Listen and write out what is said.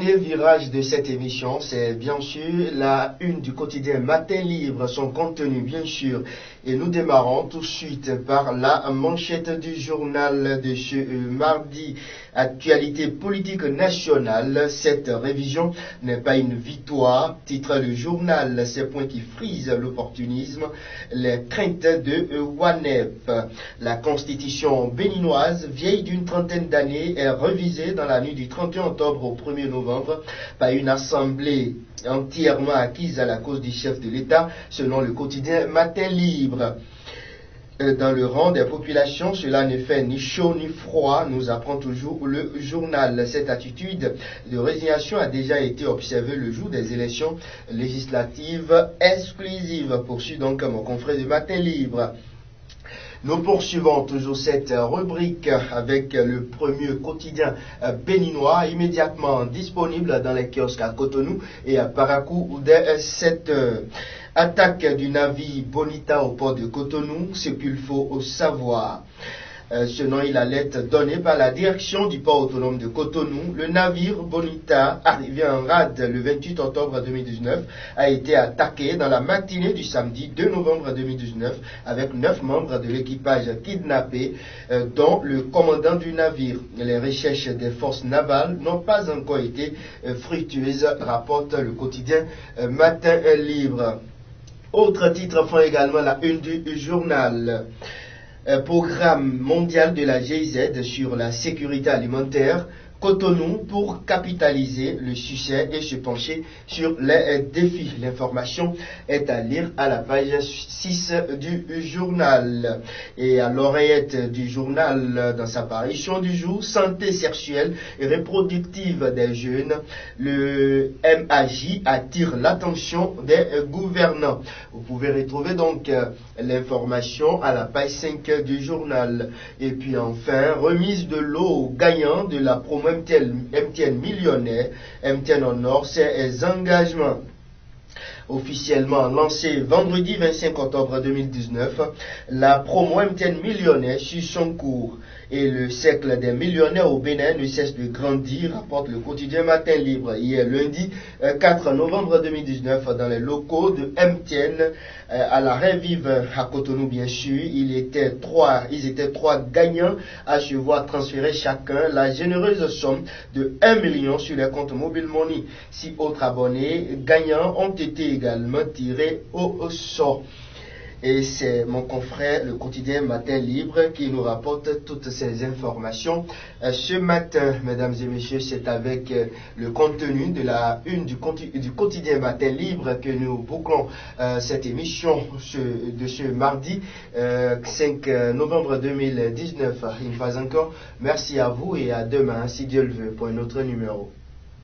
dernier virage de cette émission, c'est bien sûr la une du quotidien Matin Libre, son contenu bien sûr. Et nous démarrons tout de suite par la manchette du journal de ce mardi. Actualité politique nationale, cette révision n'est pas une victoire, titre le journal, ces points qui frisent l'opportunisme, les craintes de WANEP. La constitution béninoise, vieille d'une trentaine d'années, est révisée dans la nuit du 31 octobre au 1er novembre par une assemblée entièrement acquise à la cause du chef de l'État, selon le quotidien Matin Libre. Dans le rang des populations, cela ne fait ni chaud ni froid, nous apprend toujours le journal. Cette attitude de résignation a déjà été observée le jour des élections législatives exclusives, poursuit donc mon confrère du Matin Libre. Nous poursuivons toujours cette rubrique avec le premier quotidien béninois, immédiatement disponible dans les kiosques à Cotonou et à Parakou. Dès cette attaque du navire Bonita au port de Cotonou, ce qu'il faut savoir. Selon la lettre donnée par la direction du port autonome de Cotonou, le navire Bonita, arrivé en rade le 28 octobre 2019, a été attaqué dans la matinée du samedi 2 novembre 2019 avec 9 membres de l'équipage kidnappés, dont le commandant du navire. Les recherches des forces navales n'ont pas encore été fructueuses, rapporte le quotidien Matin Libre. Autres titres font également la une du journal. Programme mondial de la GIZ sur la sécurité alimentaire, Cotonou pour capitaliser le succès et se pencher sur les défis. L'information est à lire à la page 6 du journal. Et à l'oreillette du journal, dans sa parution du jour, santé sexuelle et reproductive des jeunes, le MAJ attire l'attention des gouvernants. Vous pouvez retrouver donc l'information à la page 5 du journal. Et puis enfin, remise de l'eau gagnant de la promo MTN millionnaire, MTN honore ses engagements. Officiellement lancé vendredi 25 octobre 2019, la promo MTN millionnaire suit son cours et le cercle des millionnaires au Bénin ne cesse de grandir, rapporte le quotidien Matin Libre. Hier lundi 4 novembre 2019, dans les locaux de MTN à la Revive à Cotonou bien sûr, ils étaient trois gagnants à se voir transférer chacun la généreuse somme de 1 million sur les comptes Mobile Money. 6 autres abonnés gagnants ont été également tirés au sort. Et c'est mon confrère, le quotidien Matin Libre, qui nous rapporte toutes ces informations. Ce matin, mesdames et messieurs, c'est avec le contenu de la une du quotidien Matin Libre que nous bouclons cette émission de ce mardi 5 novembre 2019. Une fois encore, merci à vous et à demain, si Dieu le veut, pour un autre numéro.